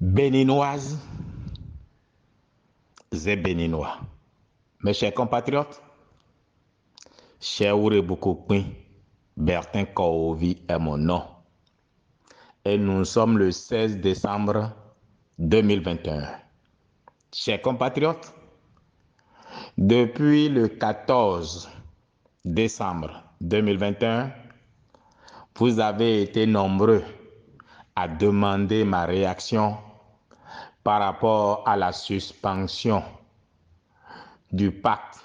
Béninoises et Béninois, mes chers compatriotes, cher Oureboukoukouin, Bertin Korovi est mon nom. Et nous sommes le 16 décembre 2021. Chers compatriotes, depuis le 14 décembre 2021, vous avez été nombreux à demander ma réaction par rapport à la suspension du pacte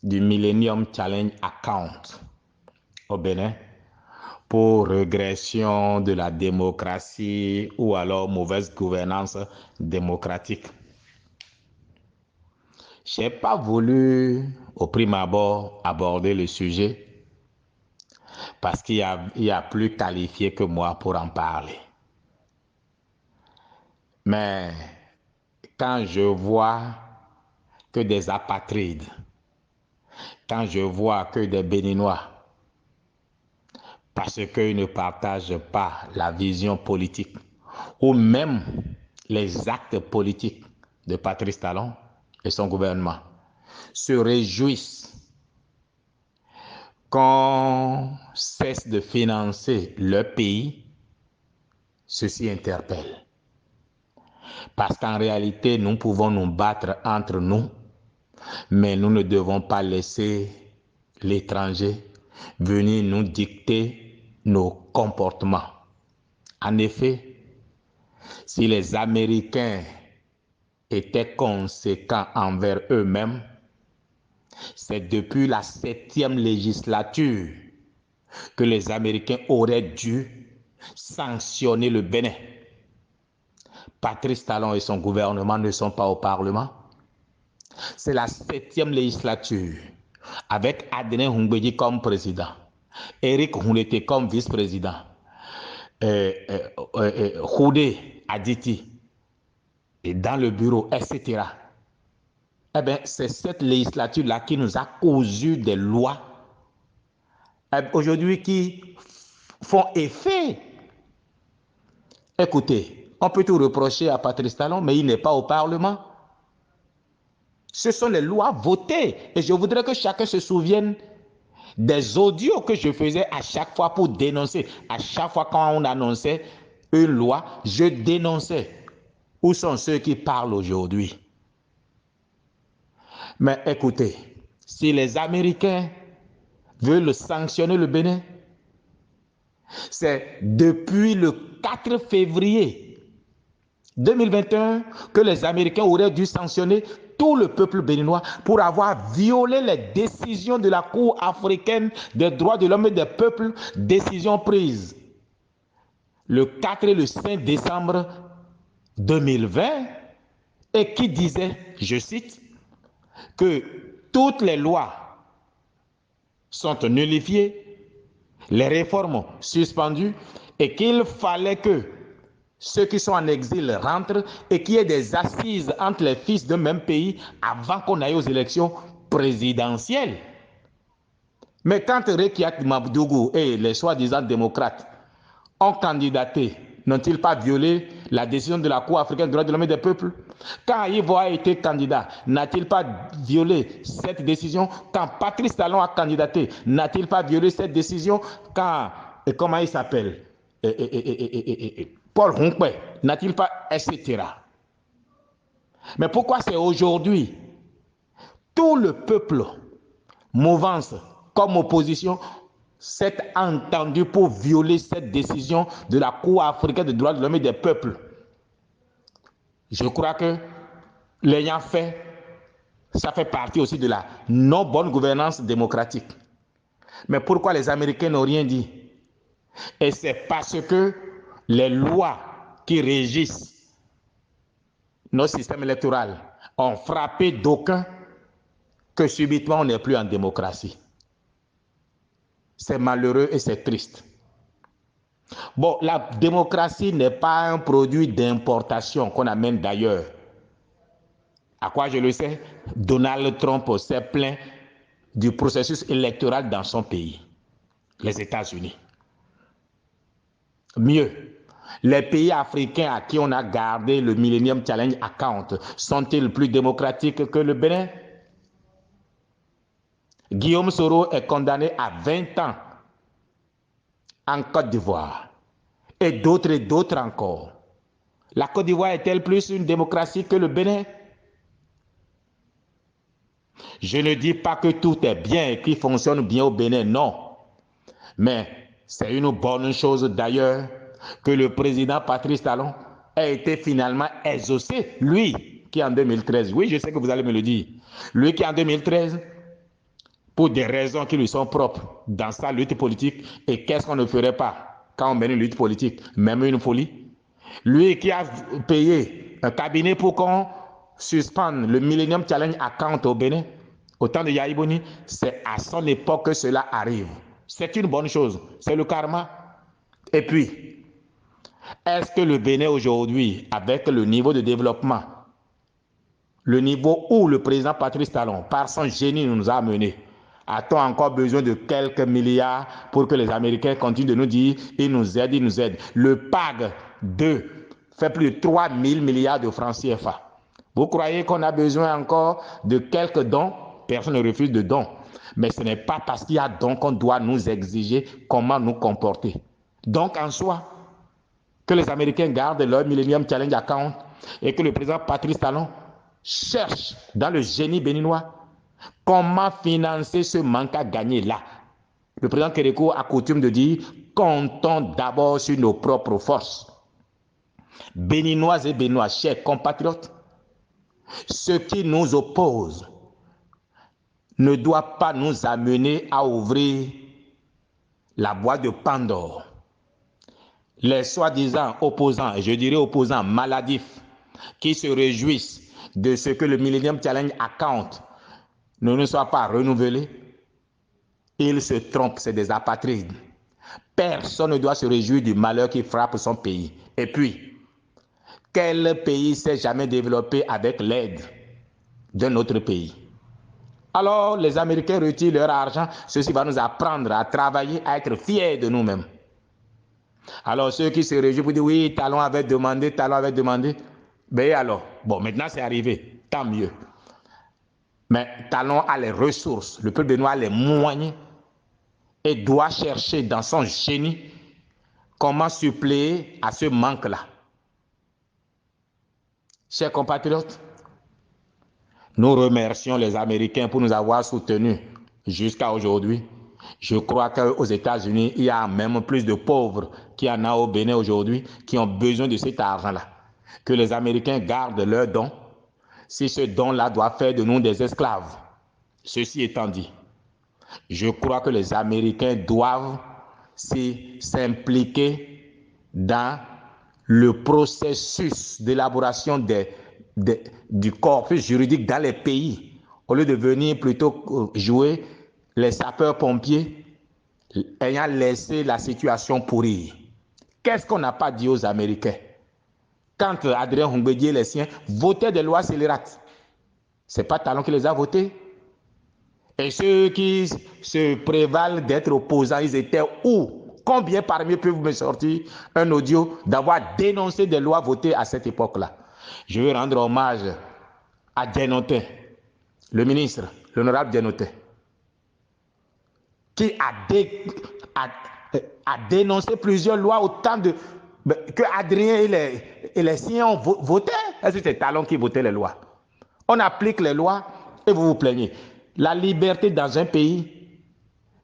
du Millennium Challenge Account au Bénin pour régression de la démocratie ou alors mauvaise gouvernance démocratique. Je n'ai pas voulu au prime abord aborder le sujet parce qu'il y a plus qualifié que moi pour en parler. Mais quand je vois que des apatrides, quand je vois que des Béninois, parce qu'ils ne partagent pas la vision politique ou même les actes politiques de Patrice Talon et son gouvernement, se réjouissent qu'on cesse de financer leur pays, ceci interpelle. Parce qu'en réalité, nous pouvons nous battre entre nous, mais nous ne devons pas laisser l'étranger venir nous dicter nos comportements. En effet, si les Américains étaient conséquents envers eux-mêmes, c'est depuis la 7e législature que les Américains auraient dû sanctionner le Bénin. Patrice Talon et son gouvernement ne sont pas au Parlement. C'est la 7e législature, avec Adenin Hungbeji comme président, Eric Hunete comme vice-président, Houdé Aditi et dans le bureau, etc. Eh bien, c'est cette législature-là qui nous a cousu des lois aujourd'hui qui font effet. Écoutez, on peut tout reprocher à Patrice Talon, mais il n'est pas au Parlement. Ce sont les lois votées. Et je voudrais que chacun se souvienne des audios que je faisais à chaque fois pour dénoncer. À chaque fois quand on annonçait une loi, je dénonçais. Où sont ceux qui parlent aujourd'hui? Mais écoutez, si les Américains veulent sanctionner le Bénin, c'est depuis le 4 février 2021 que les Américains auraient dû sanctionner tout le peuple béninois pour avoir violé les décisions de la Cour africaine des droits de l'homme et des peuples, décisions prises le 4 et le 5 décembre 2020 et qui disait, je cite, que toutes les lois sont nullifiées, les réformes suspendues et qu'il fallait que ceux qui sont en exil rentrent et qu'il y ait des assises entre les fils d'un même pays avant qu'on aille aux élections présidentielles. Mais quand Rekiat Mabdougou et les soi-disant démocrates ont candidaté, n'ont-ils pas violé la décision de la Cour africaine des droits de l'homme et des peuples? Quand Ivo a été candidat, n'a-t-il pas violé cette décision? Quand Patrice Talon a candidaté, n'a-t-il pas violé cette décision? Quand, comment il s'appelle, Paul Hunkwe, n'a-t-il pas, etc. Mais pourquoi c'est aujourd'hui tout le peuple, mouvance comme opposition, s'est entendu pour violer cette décision de la Cour africaine des droits de l'homme et des peuples? Je crois que l'ayant fait, ça fait partie aussi de la non-bonne gouvernance démocratique. Mais pourquoi les Américains n'ont rien dit? Et c'est parce que les lois qui régissent nos systèmes électoraux ont frappé d'aucuns que subitement on n'est plus en démocratie. C'est malheureux et c'est triste. Bon, la démocratie n'est pas un produit d'importation qu'on amène d'ailleurs. À quoi je le sais? Donald Trump s'est plaint du processus électoral dans son pays, les États-Unis. Mieux, Les pays africains à qui on a gardé le Millennium Challenge Account sont-ils plus démocratiques que le Bénin? Guillaume Soro est condamné à 20 ans en Côte d'Ivoire. Et d'autres encore. La Côte d'Ivoire est-elle plus une démocratie que le Bénin? Je ne dis pas que tout est bien et qu'il fonctionne bien au Bénin, non. Mais c'est une bonne chose d'ailleurs que le président Patrice Talon ait été finalement exaucé, lui qui en 2013, oui je sais que vous allez me le dire, lui qui en 2013, pour des raisons qui lui sont propres dans sa lutte politique, et qu'est-ce qu'on ne ferait pas quand on mène une lutte politique, même une folie, lui qui a payé un cabinet pour qu'on suspende le Millennium Challenge Account au Bénin, au temps de Yahi Boni, c'est à son époque que cela arrive. C'est une bonne chose, c'est le karma. Et puis, est-ce que le Bénin aujourd'hui, avec le niveau de développement, le niveau où le président Patrice Talon, par son génie, nous a amenés, a-t-on encore besoin de quelques milliards pour que les Américains continuent de nous dire « ils nous aident, ils nous aident ». Le PAG 2 fait plus de 3 000 milliards de francs CFA. Vous croyez qu'on a besoin encore de quelques dons? Personne ne refuse de dons. Mais ce n'est pas parce qu'il y a dons qu'on doit nous exiger comment nous comporter. Donc en soi, que les Américains gardent leur Millennium Challenge Account et que le président Patrice Talon cherche dans le génie béninois comment financer ce manque à gagner là. Le président Kérékou a coutume de dire « comptons d'abord sur nos propres forces ». Béninoises et Béninois, chers compatriotes, ce qui nous oppose ne doit pas nous amener à ouvrir la boîte de Pandore. Les soi-disant opposants, je dirais opposants maladifs, qui se réjouissent de ce que le Millennium Challenge Account ne soit pas renouvelé, ils se trompent, c'est des apatrides. Personne ne doit se réjouir du malheur qui frappe son pays. Et puis, quel pays s'est jamais développé avec l'aide d'un autre pays? Alors, les Américains retirent leur argent, ceci va nous apprendre à travailler, à être fiers de nous-mêmes. Alors, ceux qui se réjouissent pour dire oui, Talon avait demandé, ben alors, bon, maintenant c'est arrivé, tant mieux. Mais Talon a les ressources, le peuple béninois a les moyens et doit chercher dans son génie comment suppléer à ce manque-là. Chers compatriotes, nous remercions les Américains pour nous avoir soutenus jusqu'à aujourd'hui. Je crois qu'aux États-Unis, il y a même plus de pauvres qu'il y en a au Bénin aujourd'hui qui ont besoin de cet argent-là. Que les Américains gardent leurs dons, si ce don-là doit faire de nous des esclaves. Ceci étant dit, je crois que les Américains doivent s'impliquer dans le processus d'élaboration du corpus juridique dans les pays, au lieu de venir plutôt jouer les sapeurs-pompiers ayant laissé la situation pourrir. Qu'est-ce qu'on n'a pas dit aux Américains? Quand Adrien Humbedi et les siens votaient des lois scélérates, ce n'est pas Talon qui les a votées. Et ceux qui se prévalent d'être opposants, ils étaient où? Combien parmi eux peuvent me sortir un audio d'avoir dénoncé des lois votées à cette époque-là? Je veux rendre hommage à Djenotin, le ministre, l'honorable Djenotin, qui a dénoncé plusieurs lois autant que Adrien et les siens ont voté. Est-ce que c'est Talon qui votait les lois? On applique les lois et vous vous plaignez. La liberté dans un pays,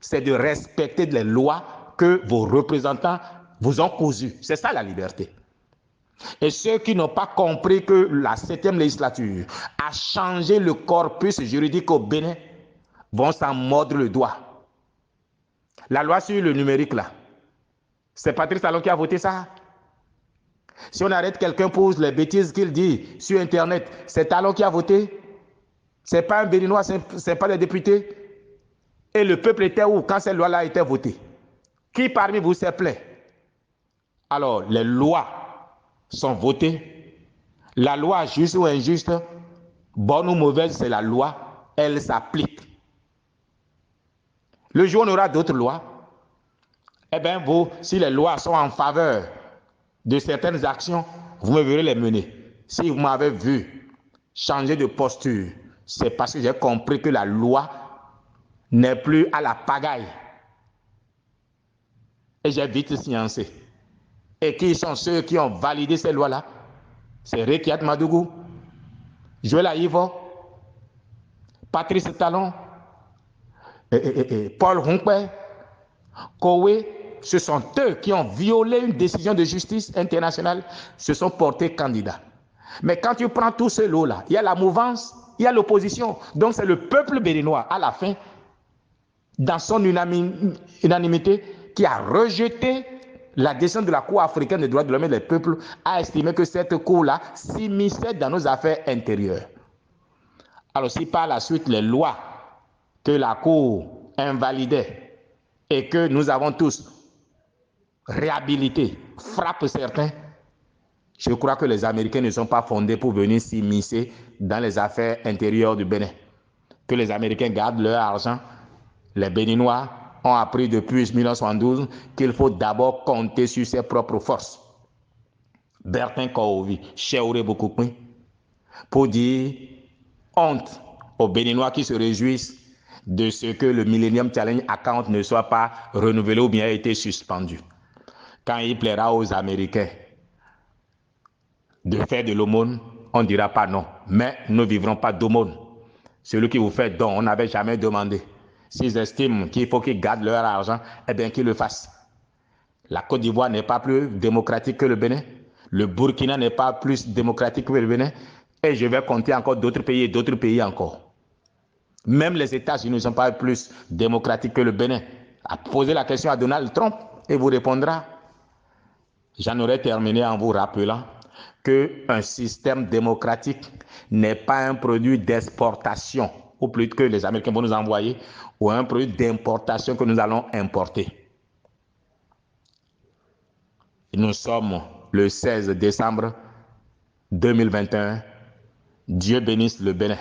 c'est de respecter les lois que vos représentants vous ont cousues. C'est ça la liberté. Et ceux qui n'ont pas compris que la 7e législature a changé le corpus juridique au Bénin vont s'en mordre le doigt. La loi sur le numérique, là, c'est Patrice Talon qui a voté ça. Si on arrête quelqu'un pour les bêtises qu'il dit sur Internet, c'est Talon qui a voté. Ce n'est pas un Béninois, ce n'est pas les députés. Et le peuple était où quand cette loi-là a été votée? Qui parmi vous s'est plaint? Alors, les lois sont votées. La loi, juste ou injuste, bonne ou mauvaise, c'est la loi. Elle s'applique. Le jour où on aura d'autres lois, eh bien, si les lois sont en faveur de certaines actions, vous me verrez les mener. Si vous m'avez vu changer de posture, c'est parce que j'ai compris que la loi n'est plus à la pagaille. Et j'ai vite sciencé. Et qui sont ceux qui ont validé ces lois-là? C'est Rekiat Madougou, Joël Aïvo, Patrice Talon, Paul Hunkwe, Kowe. Ce sont eux qui ont violé une décision de justice internationale, se sont portés candidats. Mais quand tu prends tous ces lots-là, il y a la mouvance, il y a l'opposition. Donc c'est le peuple béninois, à la fin, dans son unanimité, qui a rejeté la décision de la Cour africaine des droits de l'homme et des peuples, a estimé que cette Cour-là s'immisçait dans nos affaires intérieures. Alors si par la suite les lois que la Cour invalidait et que nous avons tous réhabilité frappe certains, je crois que les Américains ne sont pas fondés pour venir s'immiscer dans les affaires intérieures du Bénin. Que les Américains gardent leur argent. Les Béninois ont appris depuis 1972 qu'il faut d'abord compter sur ses propres forces. Bertin Kouovi, Cheoure Bokoukoui, pour dire honte aux Béninois qui se réjouissent de ce que le Millennium Challenge Account ne soit pas renouvelé ou bien a été suspendu. Quand il plaira aux Américains de faire de l'aumône, on ne dira pas non. Mais nous ne vivrons pas d'aumône. Celui qui vous fait don, on n'avait jamais demandé. S'ils estiment qu'il faut qu'ils gardent leur argent, eh bien qu'ils le fassent. La Côte d'Ivoire n'est pas plus démocratique que le Bénin. Le Burkina n'est pas plus démocratique que le Bénin. Et je vais compter encore d'autres pays et d'autres pays encore. Même les États-Unis ne sont pas plus démocratiques que le Bénin. Posez la question à Donald Trump et vous répondra. J'en aurais terminé en vous rappelant qu'un système démocratique n'est pas un produit d'exportation, ou plutôt que les Américains vont nous envoyer, ou un produit d'importation que nous allons importer. Nous sommes le 16 décembre 2021. Dieu bénisse le Bénin.